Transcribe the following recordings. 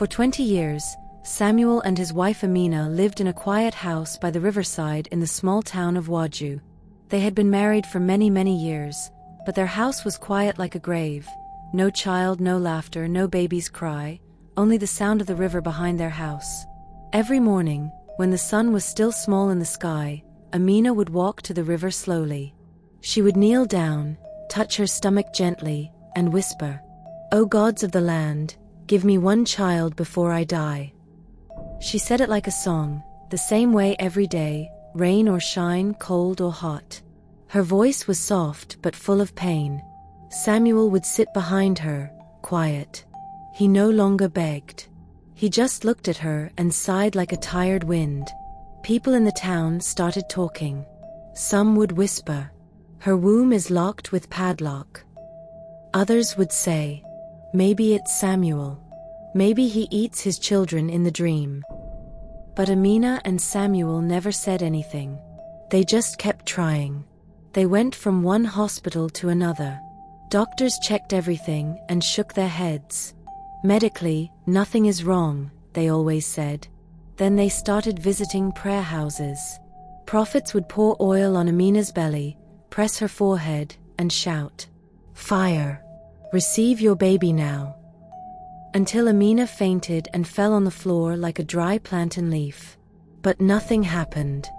For 20 years, Samuel and his wife Amina lived in a quiet house by the riverside in the small town of Waju. They had been married for many, many years, but their house was quiet like a grave. No child, no laughter, no baby's cry, only the sound of the river behind their house. Every morning, when the sun was still small in the sky, Amina would walk to the river slowly. She would kneel down, touch her stomach gently, and whisper, "O gods of the land, give me one child before I die." She said it like a song, the same way every day, rain or shine, cold or hot. Her voice was soft but full of pain. Samuel would sit behind her, quiet. He no longer begged. He just looked at her and sighed like a tired wind. People in the town started talking. Some would whisper, "Her womb is locked with padlock." Others would say, "Maybe it's Samuel. Maybe he eats his children in the dream." But Amina and Samuel never said anything. They just kept trying. They went from one hospital to another. Doctors checked everything and shook their heads. Medically, nothing is wrong, they always said. Then they started visiting prayer houses. Prophets would pour oil on Amina's belly, press her forehead, and shout, "Fire! Receive your baby now." Until Amina fainted and fell on the floor like a dry plantain leaf. But nothing happened.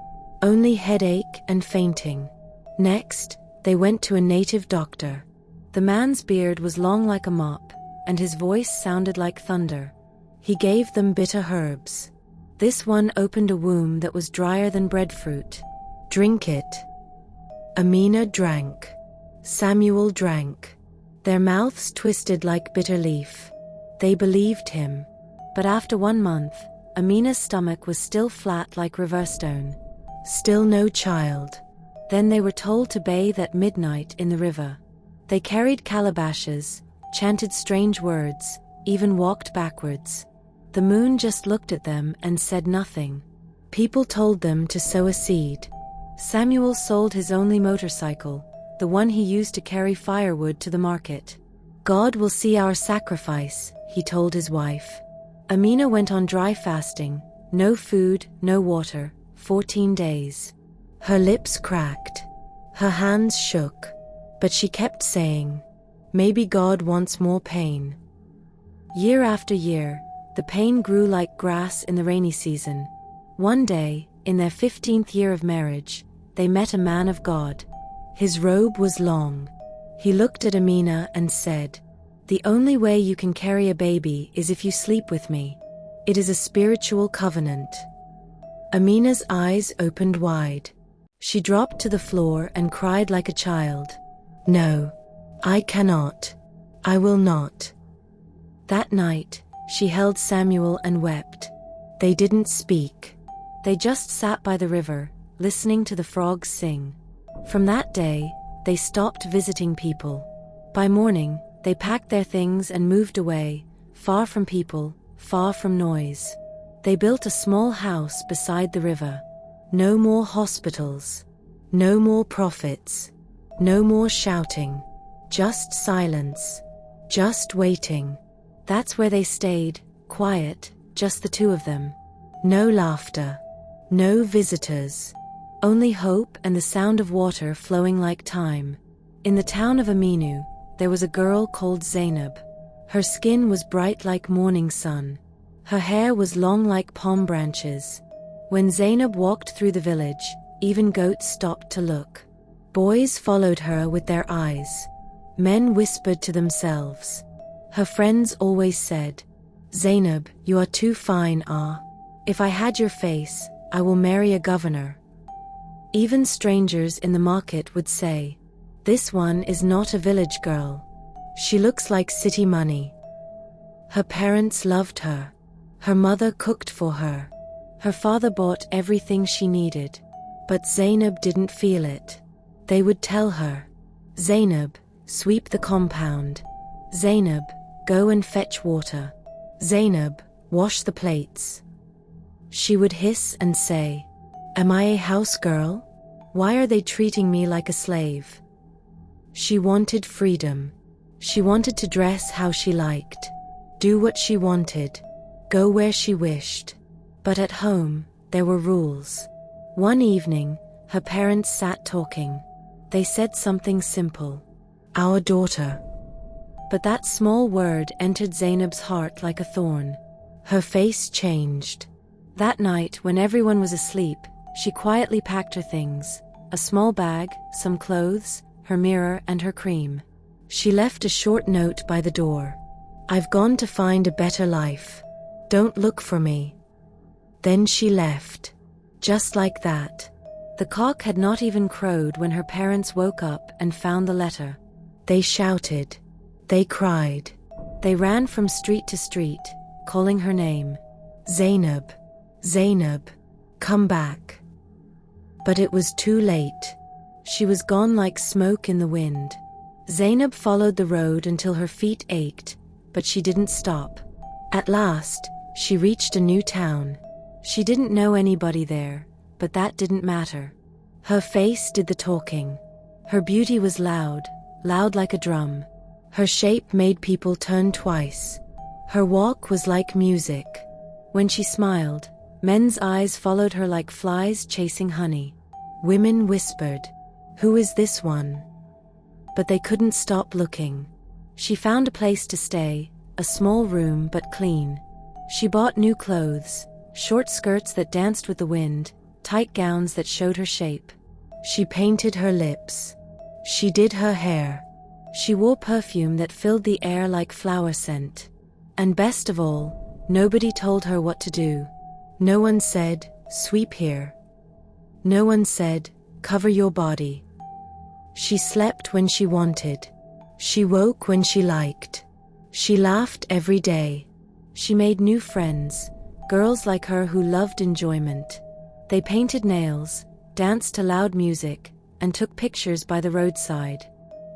Only headache and fainting. Next, they went to a native doctor. The man's beard was long like a mop, and his voice sounded like thunder. He gave them bitter herbs. This one opened a womb that was drier than breadfruit. "Drink it." Amina drank. Samuel drank. Their mouths twisted like bitter leaf. They believed him. But after 1 month, Amina's stomach was still flat like Riverstone. Still no child. Then they were told to bathe at midnight in the river. They carried calabashes, chanted strange words, even walked backwards. The moon just looked at them and said nothing. People told them to sow a seed. Samuel sold his only motorcycle, the one he used to carry firewood to the market. "God will see our sacrifice," he told his wife. Amina went on dry fasting, no food, no water, 14 days. Her lips cracked. Her hands shook. But she kept saying, "Maybe God wants more pain." Year after year, the pain grew like grass in the rainy season. One day, in their 15th year of marriage, they met a man of God. His robe was long. He looked at Amina and said, "The only way you can carry a baby is if you sleep with me. It is a spiritual covenant." Amina's eyes opened wide. She dropped to the floor and cried like a child. "No, I cannot. I will not." That night, she held Samuel and wept. They didn't speak. They just sat by the river, listening to the frogs sing. From that day, they stopped visiting people. By morning, they packed their things and moved away, far from people, far from noise. They built a small house beside the river. No more hospitals. No more prophets. No more shouting. Just silence. Just waiting. That's where they stayed, quiet, just the two of them. No laughter. No visitors. Only hope and the sound of water flowing like time. In the town of Aminu, there was a girl called Zanab. Her skin was bright like morning sun. Her hair was long like palm branches. When Zanab walked through the village, even goats stopped to look. Boys followed her with their eyes. Men whispered to themselves. Her friends always said, "Zanab, you are too fine, ah. If I had your face, I will marry a governor." Even strangers in the market would say, "This one is not a village girl. She looks like city money." Her parents loved her. Her mother cooked for her. Her father bought everything she needed. But Zanab didn't feel it. They would tell her, "Zanab, sweep the compound. Zanab, go and fetch water. Zanab, wash the plates." She would hiss and say, "Am I a house girl? Why are they treating me like a slave?" She wanted freedom. She wanted to dress how she liked, do what she wanted. go where she wished. But at home, there were rules. One evening, her parents sat talking. They said something simple. Our daughter. But that small word entered Zanab's heart like a thorn. Her face changed. That night, when everyone was asleep, she quietly packed her things, a small bag, some clothes, her mirror, and her cream. She left a short note by the door. I've gone to find a better life. Don't look for me. Then she left. Just like that. The cock had not even crowed when her parents woke up and found the letter. They shouted. They cried. They ran from street to street, calling her name. Zanab. Zanab. Come back. But it was too late. She was gone like smoke in the wind. Zanab followed the road until her feet ached, but she didn't stop. At last, she reached a new town. She didn't know anybody there, but that didn't matter. Her face did the talking. Her beauty was loud, loud like a drum. Her shape made people turn twice. Her walk was like music. When she smiled, men's eyes followed her like flies chasing honey. Women whispered, "Who is this one?" But they couldn't stop looking. She found a place to stay, a small room but clean. She bought new clothes, short skirts that danced with the wind, tight gowns that showed her shape. She painted her lips. She did her hair. She wore perfume that filled the air like flower scent. And best of all, nobody told her what to do. No one said, "Sweep here." No one said, "Cover your body." She slept when she wanted. She woke when she liked. She laughed every day. She made new friends, girls like her who loved enjoyment. They painted nails, danced to loud music, and took pictures by the roadside.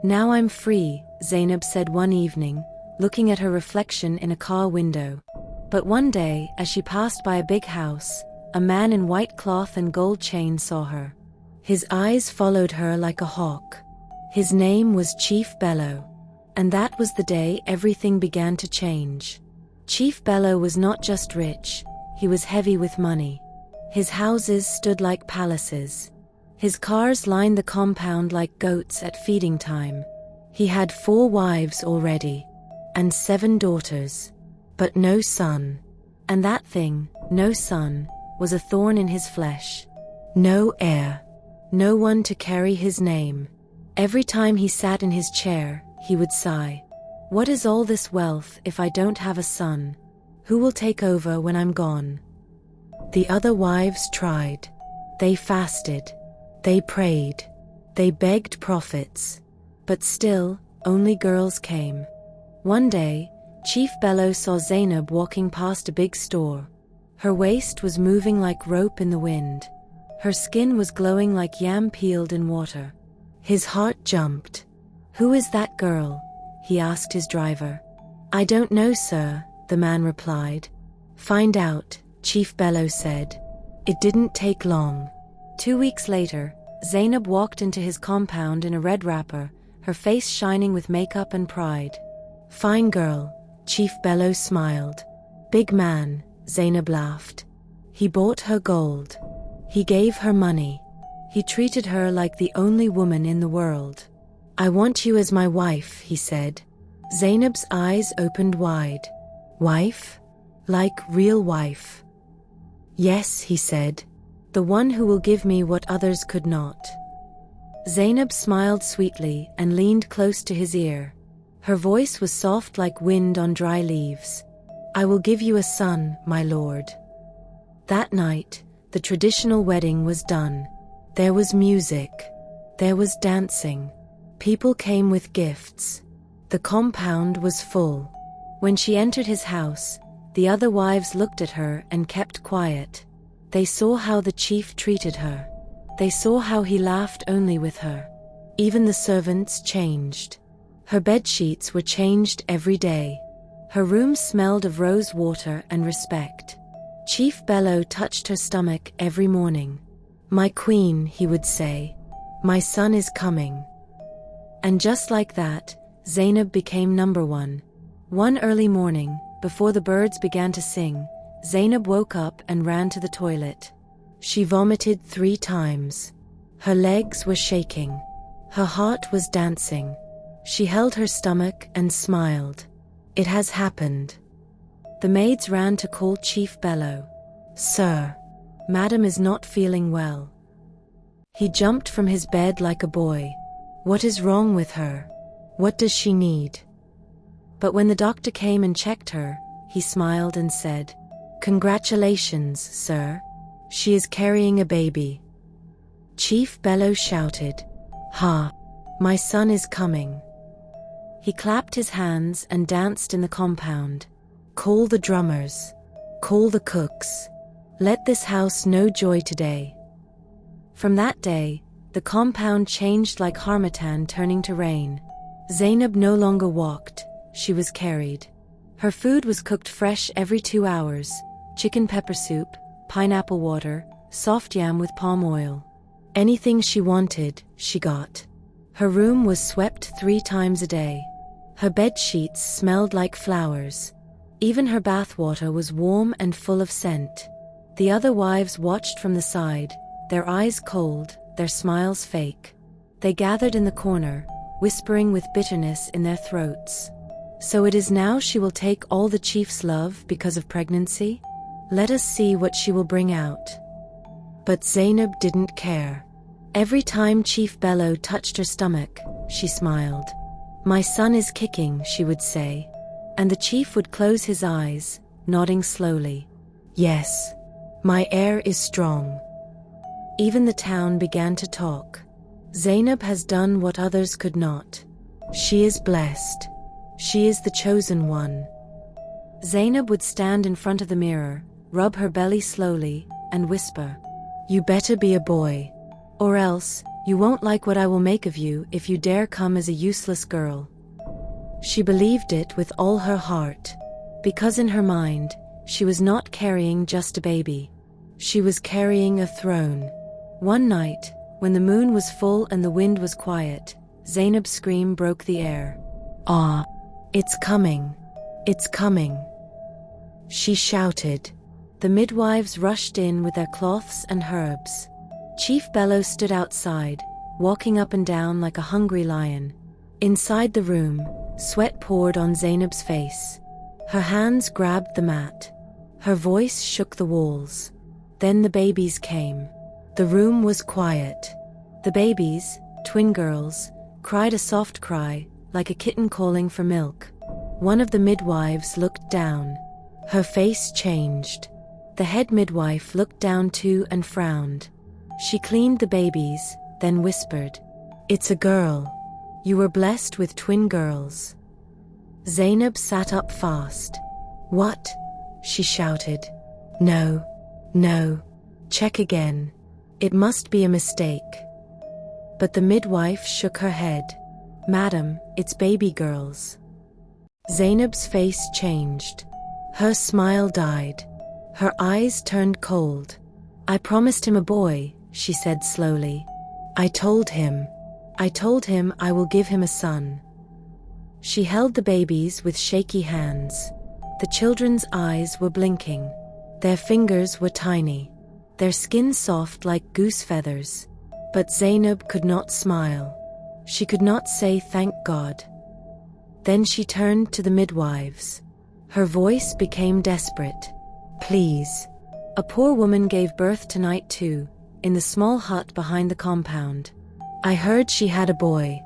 "Now I'm free," Zanab said one evening, looking at her reflection in a car window. But one day, as she passed by a big house, a man in white cloth and gold chain saw her. His eyes followed her like a hawk. His name was Chief Bellow. And that was the day everything began to change. Chief Bellow was not just rich, he was heavy with money. His houses stood like palaces. His cars lined the compound like goats at feeding time. He had 4 wives already, and 7 daughters, but no son. And that thing, no son, was a thorn in his flesh. No heir. No one to carry his name. Every time he sat in his chair, he would sigh. What is all this wealth if I don't have a son? Who will take over when I'm gone? The other wives tried. They fasted. They prayed. They begged prophets. But still, only girls came. One day, Chief Bellow saw Zanab walking past a big store. Her waist was moving like rope in the wind. Her skin was glowing like yam peeled in water. His heart jumped. "Who is that girl?" he asked his driver. "I don't know, sir," the man replied. "Find out," Chief Bellow said. It didn't take long. 2 weeks later, Zanab walked into his compound in a red wrapper, her face shining with makeup and pride. "Fine girl," Chief Bellow smiled. "Big man," Zanab laughed. He bought her gold. He gave her money. He treated her like the only woman in the world. "I want you as my wife," he said. Zanab's eyes opened wide. "Wife? Like real wife?" "Yes," he said. "The one who will give me what others could not." Zanab smiled sweetly and leaned close to his ear. Her voice was soft like wind on dry leaves. "I will give you a son, my lord." That night, the traditional wedding was done. There was music. There was dancing. People came with gifts. The compound was full. When she entered his house, the other wives looked at her and kept quiet. They saw how the chief treated her. They saw how he laughed only with her. Even the servants changed. Her bed sheets were changed every day. Her room smelled of rose water and respect. Chief Bellow touched her stomach every morning. "My queen," he would say, "my son is coming." And just like that, Zanab became number one. One early morning, before the birds began to sing, Zanab woke up and ran to the toilet. She vomited 3 times. Her legs were shaking. Her heart was dancing. She held her stomach and smiled. It has happened. The maids ran to call Chief Bellow. Sir, Madam is not feeling well. He jumped from his bed like a boy. What is wrong with her? What does she need? But when the doctor came and checked her, he smiled and said, Congratulations, sir. She is carrying a baby. Chief Bellow shouted, Ha! My son is coming. He clapped his hands and danced in the compound. Call the drummers. Call the cooks. Let this house know joy today. From that day, the compound changed like harmattan turning to rain. Zanab no longer walked, she was carried. Her food was cooked fresh every 2 hours, chicken pepper soup, pineapple water, soft yam with palm oil. Anything she wanted, she got. Her room was swept 3 times a day. Her bed sheets smelled like flowers. Even her bath water was warm and full of scent. The other wives watched from the side, their eyes cold, their smiles fake. They gathered in the corner, whispering with bitterness in their throats. So it is now she will take all the chief's love because of pregnancy? Let us see what she will bring out. But Zanab didn't care. Every time Chief Bellow touched her stomach, she smiled. My son is kicking, she would say. And the chief would close his eyes, nodding slowly. Yes, my heir is strong. Even the town began to talk. Zanab has done what others could not. She is blessed. She is the chosen one. Zanab would stand in front of the mirror, rub her belly slowly, and whisper, You better be a boy. Or else, you won't like what I will make of you if you dare come as a useless girl. She believed it with all her heart, because in her mind, she was not carrying just a baby. She was carrying a throne. One night, when the moon was full and the wind was quiet, Zanab's scream broke the air. Ah, it's coming. It's coming. She shouted. The midwives rushed in with their cloths and herbs. Chief Bellow stood outside, walking up and down like a hungry lion. Inside the room, sweat poured on Zanab's face. Her hands grabbed the mat. Her voice shook the walls. Then the babies came. The room was quiet. The babies, twin girls, cried a soft cry, like a kitten calling for milk. One of the midwives looked down. Her face changed. The head midwife looked down too and frowned. She cleaned the babies, then whispered, It's a girl. You were blessed with twin girls. Zanab sat up fast. What? She shouted. No. No. Check again. It must be a mistake. But the midwife shook her head. Madam, it's baby girls. Zanab's face changed. Her smile died. Her eyes turned cold. I promised him a boy, she said slowly. I told him I will give him a son. She held the babies with shaky hands. The children's eyes were blinking. Their fingers were tiny. Their skin soft like goose feathers. But Zanab could not smile. She could not say thank God. Then she turned to the midwives. Her voice became desperate. Please. A poor woman gave birth tonight too, in the small hut behind the compound. I heard she had a boy.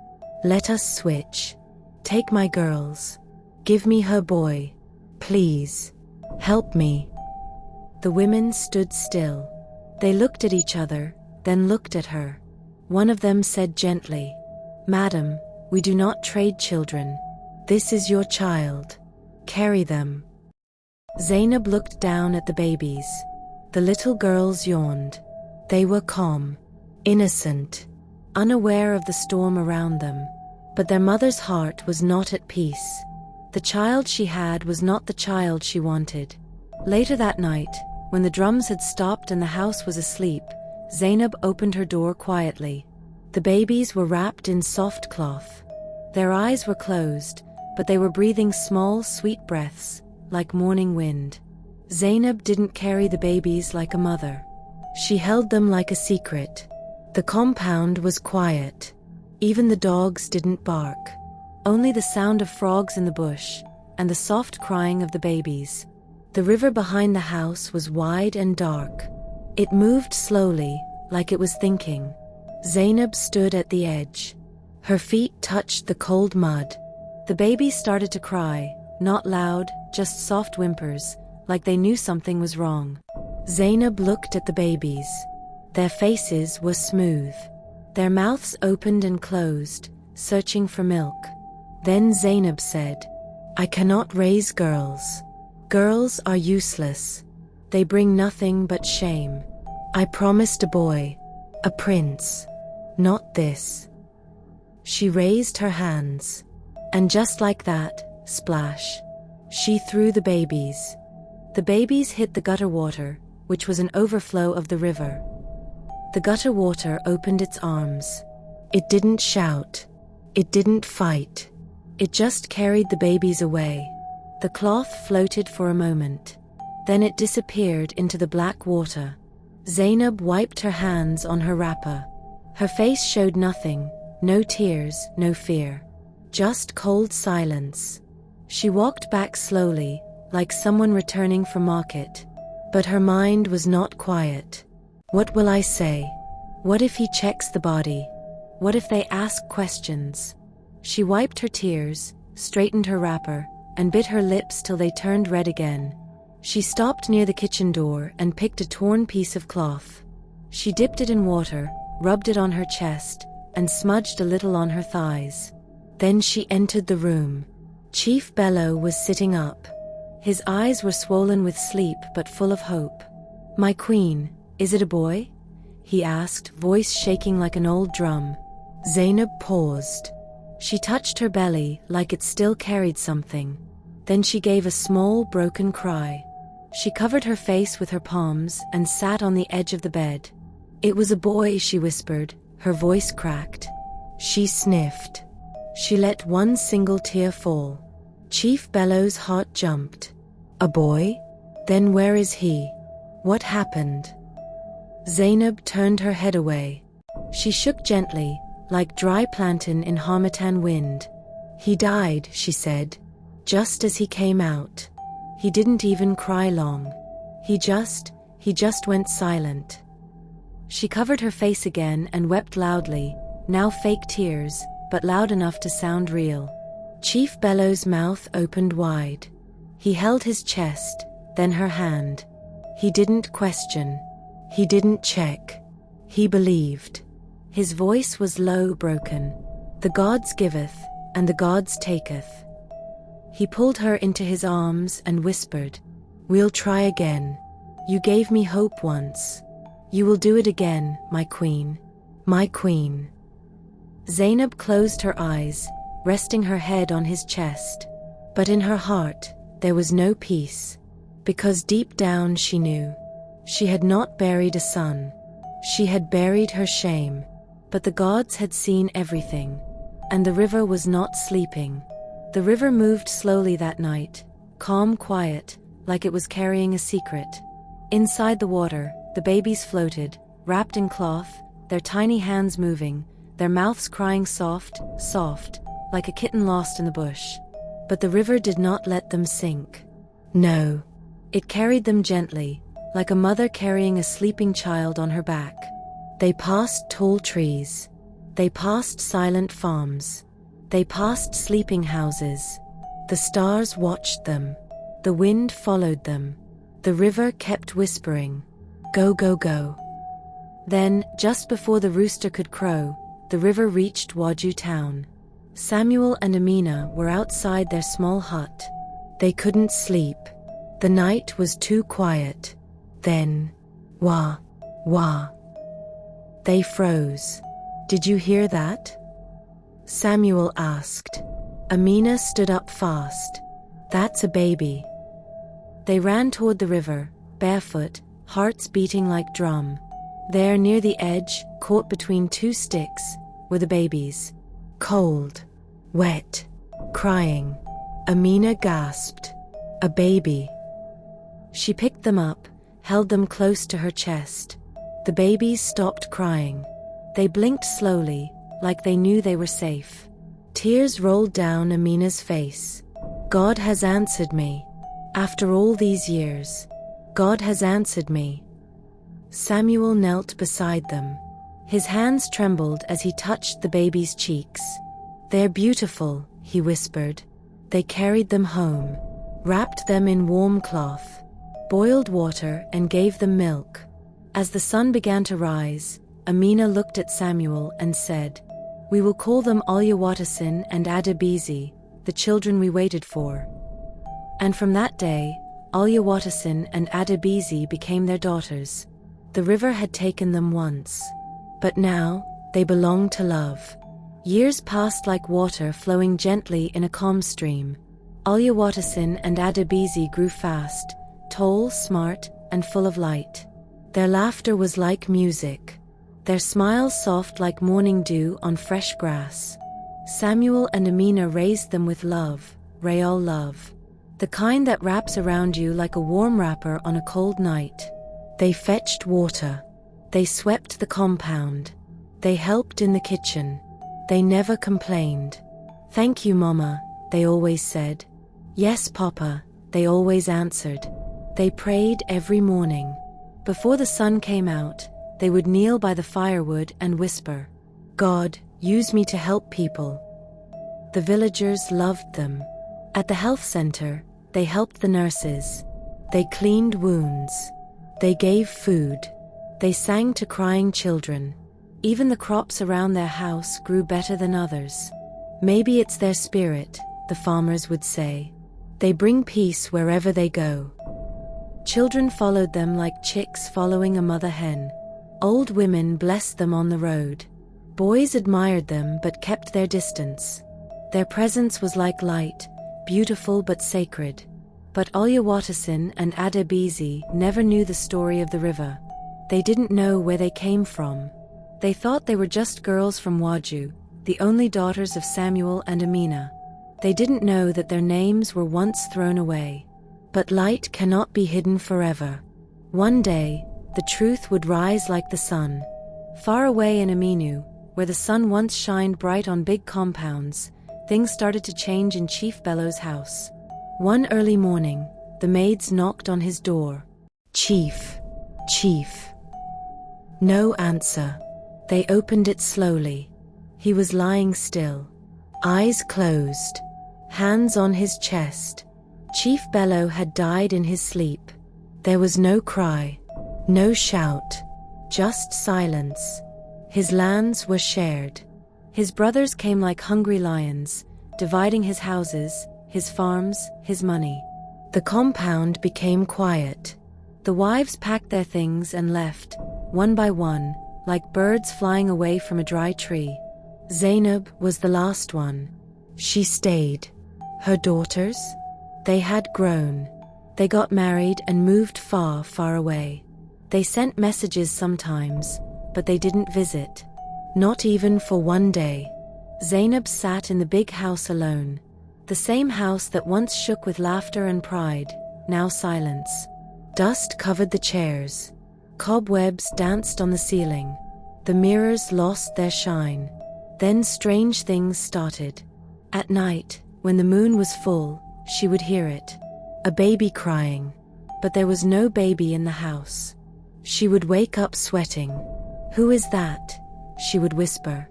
Let us switch. Take my girls. Give me her boy. Please. Help me. The women stood still. They looked at each other, then looked at her. One of them said gently, Madam, we do not trade children. This is your child. Carry them. Zanab looked down at the babies. The little girls yawned. They were calm, innocent, unaware of the storm around them. But their mother's heart was not at peace. The child she had was not the child she wanted. Later that night, when the drums had stopped and the house was asleep, Zanab opened her door quietly. The babies were wrapped in soft cloth. Their eyes were closed, but they were breathing small, sweet breaths, like morning wind. Zanab didn't carry the babies like a mother. She held them like a secret. The compound was quiet. Even the dogs didn't bark. Only the sound of frogs in the bush and the soft crying of the babies. The river behind the house was wide and dark. It moved slowly, like it was thinking. Zanab stood at the edge. Her feet touched the cold mud. The babies started to cry, not loud, just soft whimpers, like they knew something was wrong. Zanab looked at the babies. Their faces were smooth. Their mouths opened and closed, searching for milk. Then Zanab said, "I cannot raise girls. Girls are useless. They bring nothing but shame. I promised a boy, a prince, not this." She raised her hands. And just like that, splash, she threw the babies. The babies hit the gutter water, which was an overflow of the river. The gutter water opened its arms. It didn't shout. It didn't fight. It just carried the babies away. The cloth floated for a moment. Then it disappeared into the black water. Zanab wiped her hands on her wrapper. Her face showed nothing, no tears, no fear. Just cold silence. She walked back slowly, like someone returning from market. But her mind was not quiet. What will I say? What if he checks the body? What if they ask questions? She wiped her tears, straightened her wrapper, and bit her lips till they turned red again. She stopped near the kitchen door and picked a torn piece of cloth. She dipped it in water, rubbed it on her chest, and smudged a little on her thighs. Then she entered the room. Chief Bellow was sitting up. His eyes were swollen with sleep but full of hope. "My queen, is it a boy?" he asked, voice shaking like an old drum. Zanab paused. She touched her belly like it still carried something. Then she gave a small, broken cry. She covered her face with her palms and sat on the edge of the bed. "It was a boy," she whispered, her voice cracked. She sniffed. She let one single tear fall. Chief Bellow's heart jumped. "A boy? Then where is he? What happened?" Zanab turned her head away. She shook gently, like dry plantain in harmattan wind. "He died," she said, "just as he came out. He didn't even cry long. He just went silent." She covered her face again and wept loudly, now fake tears, but loud enough to sound real. Chief Bellow's mouth opened wide. He held his chest, then her hand. He didn't question. He didn't check. He believed. His voice was low, broken. "The gods giveth, and the gods taketh." He pulled her into his arms and whispered, "We'll try again. You gave me hope once. You will do it again, my queen. My queen." Zanab closed her eyes, resting her head on his chest. But in her heart, there was no peace. Because deep down she knew. She had not buried a son. She had buried her shame. But the gods had seen everything. And the river was not sleeping. The river moved slowly that night, calm, quiet, like it was carrying a secret. Inside the water, the babies floated, wrapped in cloth, their tiny hands moving, their mouths crying soft, soft, like a kitten lost in the bush. But the river did not let them sink. No. It carried them gently, like a mother carrying a sleeping child on her back. They passed tall trees. They passed silent farms. They passed sleeping houses. The stars watched them. The wind followed them. The river kept whispering, "Go, go, go." Then, just before the rooster could crow, the river reached Waju town. Samuel and Amina were outside their small hut. They couldn't sleep. The night was too quiet. Then, wah, wah. They froze. "Did you hear that?" Samuel asked. Amina stood up fast. "That's a baby." They ran toward the river, barefoot, hearts beating like drum. There near the edge, caught between two sticks, were the babies. Cold, wet, crying. Amina gasped. A baby. She picked them up, held them close to her chest. The babies stopped crying. They blinked slowly, like they knew they were safe. Tears rolled down Amina's face. God has answered me. After all these years, God has answered me. Samuel knelt beside them. His hands trembled as he touched the baby's cheeks. They're beautiful, he whispered. They carried them home, wrapped them in warm cloth, boiled water and gave them milk. As the sun began to rise, Amina looked at Samuel and said, "We will call them Alyawatasin and Adebisi, the children we waited for." And from that day, Alyawatasin and Adebisi became their daughters. The river had taken them once, but now they belonged to love. Years passed like water flowing gently in a calm stream. Alyawatasin and Adebisi grew fast, tall, smart, and full of light. Their laughter was like music, their smiles soft like morning dew on fresh grass. Samuel and Amina raised them with love, real love, the kind that wraps around you like a warm wrapper on a cold night. They fetched water. They swept the compound. They helped in the kitchen. They never complained. "Thank you, Mama," they always said. "Yes, Papa," they always answered. They prayed every morning. Before the sun came out, they would kneel by the firewood and whisper, "God, use me to help people." The villagers loved them. At the health center, they helped the nurses. They cleaned wounds. They gave food. They sang to crying children. Even the crops around their house grew better than others. "Maybe it's their spirit," the farmers would say. "They bring peace wherever they go." Children followed them like chicks following a mother hen. Old women blessed them on the road. Boys admired them but kept their distance. Their presence was like light, beautiful but sacred. But Alyawatasin and Adebisi never knew the story of the river. They didn't know where they came from. They thought they were just girls from Waju, the only daughters of Samuel and Amina. They didn't know that their names were once thrown away. But light cannot be hidden forever. One day, the truth would rise like the sun. Far away in Aminu, where the sun once shined bright on big compounds, things started to change in Chief Bellow's house. One early morning, the maids knocked on his door. "Chief, Chief." No answer. They opened it slowly. He was lying still, eyes closed, hands on his chest. Chief Bellow had died in his sleep. There was no cry, no shout, just silence. His lands were shared. His brothers came like hungry lions, dividing his houses, his farms, his money. The compound became quiet. The wives packed their things and left, one by one, like birds flying away from a dry tree. Zanab was the last one. She stayed. Her daughters? They had grown. They got married and moved far, far away. They sent messages sometimes, but they didn't visit. Not even for one day. Zanab sat in the big house alone. The same house that once shook with laughter and pride, now silence. Dust covered the chairs. Cobwebs danced on the ceiling. The mirrors lost their shine. Then strange things started. At night, when the moon was full, she would hear it. A baby crying. But there was no baby in the house. She would wake up sweating. "Who is that?" she would whisper.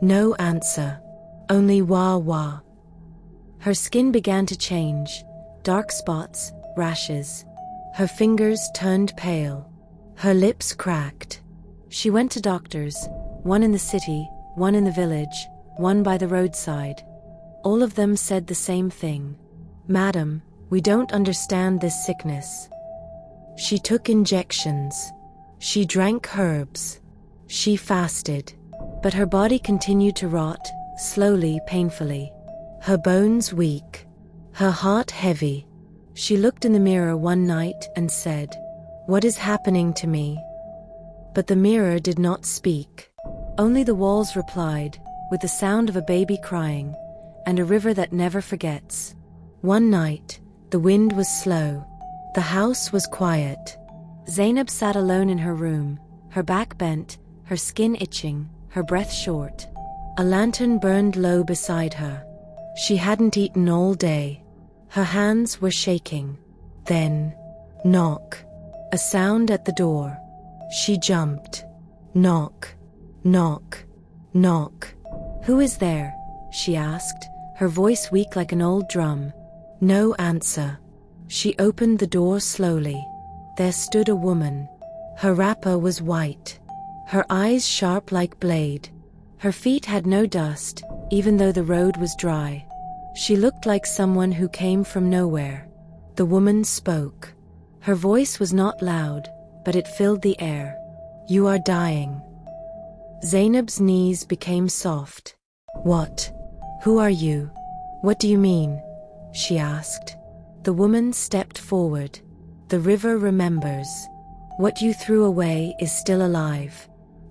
No answer. Only wah wah. Her skin began to change. Dark spots, rashes. Her fingers turned pale. Her lips cracked. She went to doctors, one in the city, one in the village, one by the roadside. All of them said the same thing. "Madam, we don't understand this sickness." She took injections. She drank herbs. She fasted. But her body continued to rot, slowly, painfully. Her bones weak. Her heart heavy. She looked in the mirror one night and said, "What is happening to me?" But the mirror did not speak. Only the walls replied, with the sound of a baby crying, and a river that never forgets. One night, The wind was slow. The house was quiet. Zanab sat alone in her room, her back bent, her skin itching, her breath short. A lantern burned low beside her. She hadn't eaten all day. Her hands were shaking. Then, knock. A sound at the door. She jumped. Knock. Knock. Knock. "Who is there?" she asked, her voice weak like an old drum. No answer. She opened the door slowly. There stood a woman. Her wrapper was white. Her eyes sharp like blade. Her feet had no dust, even though the road was dry. She looked like someone who came from nowhere. The woman spoke. Her voice was not loud, but it filled the air. "You are dying." Zainab's knees became soft. "What? Who are you? What do you mean?" she asked. The woman stepped forward. "The river remembers. What you threw away is still alive,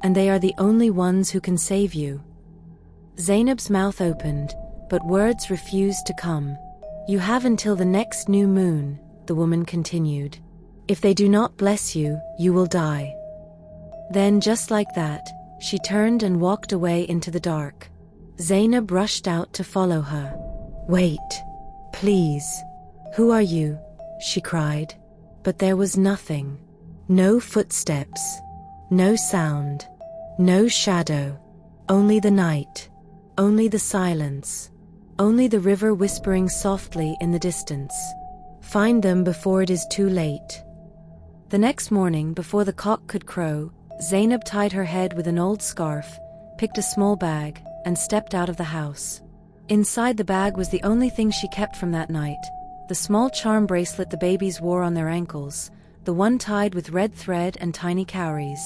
and they are the only ones who can save you." Zainab's mouth opened, but words refused to come. "You have until the next new moon," the woman continued. "If they do not bless you, you will die." Then, just like that, she turned and walked away into the dark. Zainab rushed out to follow her. "Wait, please. Who are you?" she cried. But there was nothing. No footsteps. No sound. No shadow. Only the night. Only the silence. Only the river whispering softly in the distance. "Find them before it is too late." The next morning, before the cock could crow, Zainab tied her head with an old scarf, picked a small bag, and stepped out of the house. Inside the bag was the only thing she kept from that night: the small charm bracelet the babies wore on their ankles, the one tied with red thread and tiny cowries.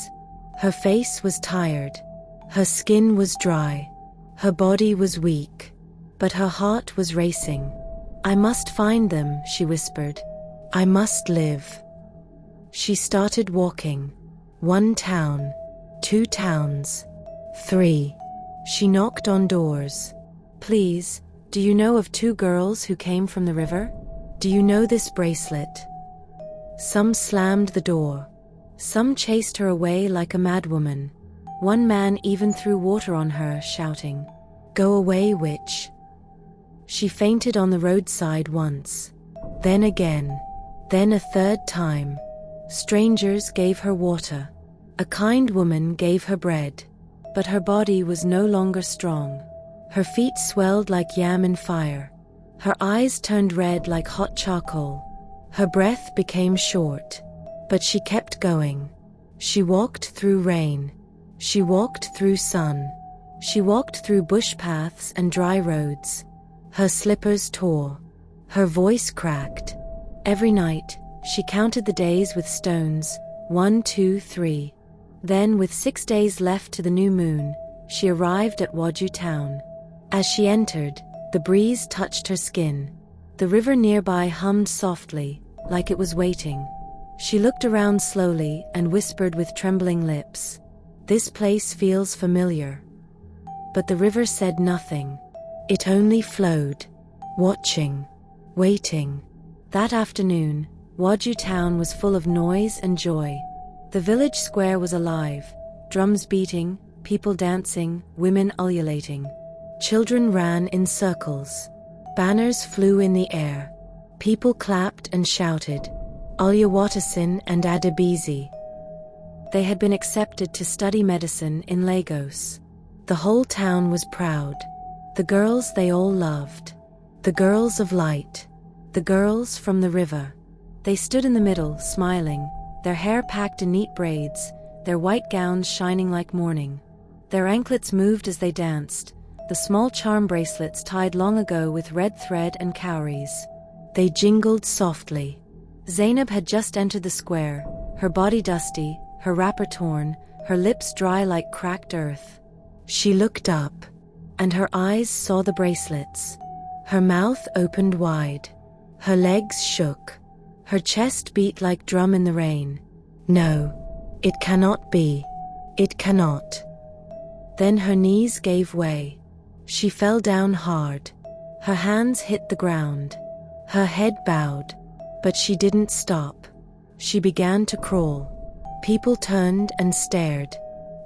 Her face was tired. Her skin was dry. Her body was weak. But her heart was racing. "I must find them," she whispered. "I must live." She started walking. 1 town, 2 towns, 3. She knocked on doors. "Please, do you know of 2 girls who came from the river? Do you know this bracelet?" Some slammed the door. Some chased her away like a madwoman. One man even threw water on her, shouting, "Go away, witch." She fainted on the roadside once. Then again. Then a 3rd time. Strangers gave her water. A kind woman gave her bread. But her body was no longer strong. Her feet swelled like yam in fire. Her eyes turned red like hot charcoal. Her breath became short. But she kept going. She walked through rain. She walked through sun. She walked through bush paths and dry roads. Her slippers tore. Her voice cracked. Every night, she counted the days with stones. 1, 2, 3. Then, with 6 days left to the new moon, she arrived at Waju town. As she entered, the breeze touched her skin. The river nearby hummed softly, like it was waiting. She looked around slowly and whispered with trembling lips, "This place feels familiar." But the river said nothing. It only flowed, watching, waiting. That afternoon, Waju town was full of noise and joy. The village square was alive, drums beating, people dancing, women ululating. Children ran in circles. Banners flew in the air. People clapped and shouted, "Olyawatasin and Adabizi." They had been accepted to study medicine in Lagos. The whole town was proud. The girls they all loved. The girls of light. The girls from the river. They stood in the middle, smiling, their hair packed in neat braids, their white gowns shining like morning. Their anklets moved as they danced, the small charm bracelets tied long ago with red thread and cowries. They jingled softly. Zainab had just entered the square, her body dusty, her wrapper torn, her lips dry like cracked earth. She looked up, and her eyes saw the bracelets. Her mouth opened wide. Her legs shook. Her chest beat like drum in the rain. No, it cannot be. It cannot. Then her knees gave way. She fell down hard. Her hands hit the ground. Her head bowed, but she didn't stop. She began to crawl. People turned and stared.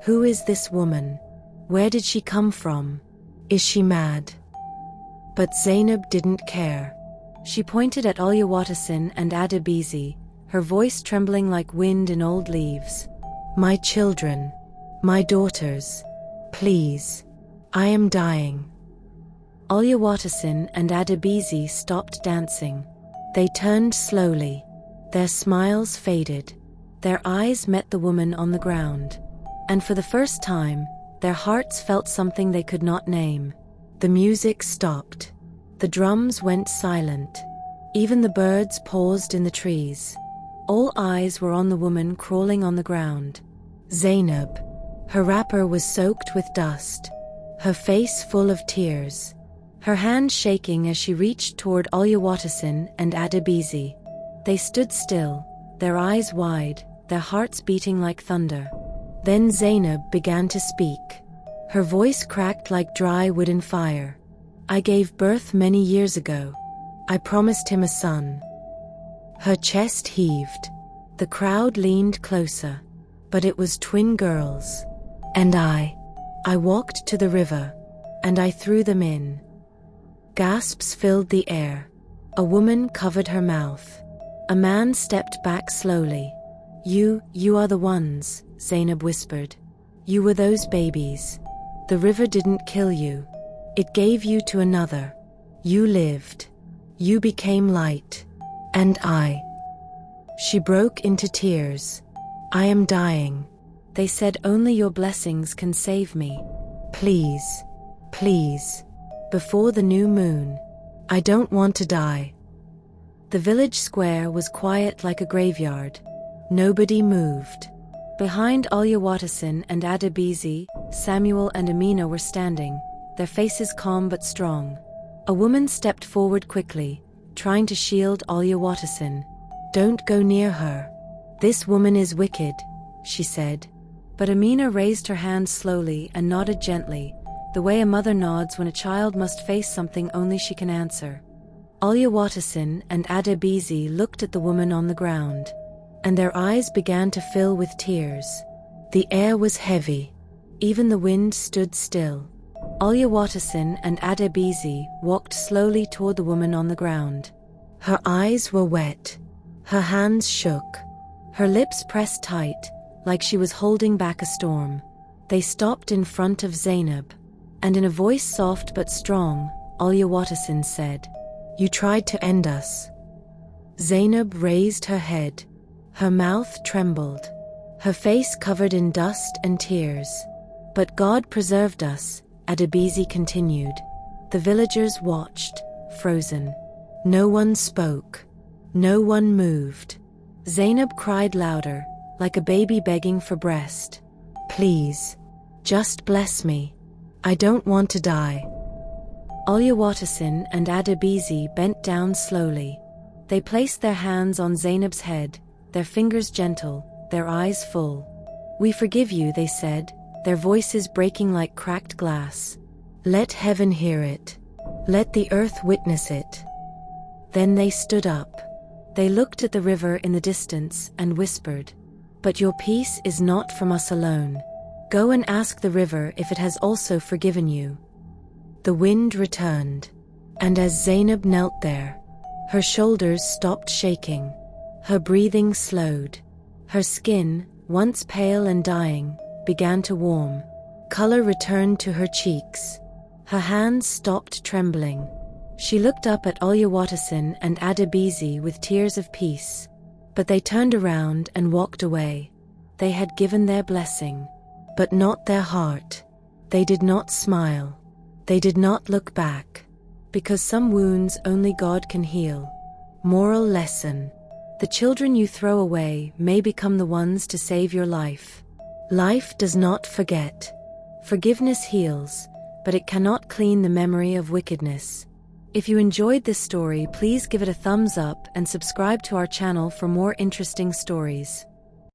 Who is this woman? Where did she come from? Is she mad? But Zanab didn't care. She pointed at Oluwatosin and Adebisi, her voice trembling like wind in old leaves. My children, my daughters, please, I am dying. Oluwatosin and Adebisi stopped dancing. They turned slowly. Their smiles faded. Their eyes met the woman on the ground. And for the first time, their hearts felt something they could not name. The music stopped. The drums went silent. Even the birds paused in the trees. All eyes were on the woman crawling on the ground. Zanab. Her wrapper was soaked with dust. Her face full of tears. Her hand shaking as she reached toward Oluwatosin and Adebisi. They stood still, their eyes wide, their hearts beating like thunder. Then Zanab began to speak. Her voice cracked like dry wood in fire. I gave birth many years ago. I promised him a son. Her chest heaved. The crowd leaned closer. But it was twin girls. And I walked to the river, and I threw them in. Gasps filled the air. A woman covered her mouth. A man stepped back slowly. You are the ones, Zanab whispered. You were those babies. The river didn't kill you. It gave you to another. You lived. You became light. And I. She broke into tears. I am dying. They said only your blessings can save me. Please. Please. Before the new moon. I don't want to die. The village square was quiet like a graveyard. Nobody moved. Behind Oluwatosin and Adebisi, Samuel and Amina were standing, their faces calm but strong. A woman stepped forward quickly, trying to shield Oluwatosin. Don't go near her. This woman is wicked, she said. But Amina raised her hand slowly and nodded gently, the way a mother nods when a child must face something only she can answer. Oluwatosin and Adebisi looked at the woman on the ground, and their eyes began to fill with tears. The air was heavy. Even the wind stood still. Oluwatosin and Adebisi walked slowly toward the woman on the ground. Her eyes were wet. Her hands shook. Her lips pressed tight, like she was holding back a storm. They stopped in front of Zanab, and in a voice soft but strong, Oluwatosin said, You tried to end us. Zanab raised her head. Her mouth trembled. Her face covered in dust and tears. But God preserved us, Adebisi continued. The villagers watched, frozen. No one spoke. No one moved. Zanab cried louder, like a baby begging for breast. Please. Just bless me. I don't want to die. Oluwatosin and Adebisi bent down slowly. They placed their hands on Zanab's head, their fingers gentle, their eyes full. We forgive you, they said, their voices breaking like cracked glass. Let heaven hear it. Let the earth witness it. Then they stood up. They looked at the river in the distance and whispered, But your peace is not from us alone. Go and ask the river if it has also forgiven you. The wind returned, and as Zanab knelt there, her shoulders stopped shaking. Her breathing slowed. Her skin, once pale and dying, began to warm. Color returned to her cheeks. Her hands stopped trembling. She looked up at Oluwatosin and Adebisi with tears of peace. But they turned around and walked away. They had given their blessing, but not their heart. They did not smile. They did not look back. Because some wounds only God can heal. Moral lesson. The children you throw away may become the ones to save your life. Life does not forget. Forgiveness heals, but it cannot clean the memory of wickedness. If you enjoyed this story, please give it a thumbs up and subscribe to our channel for more interesting stories.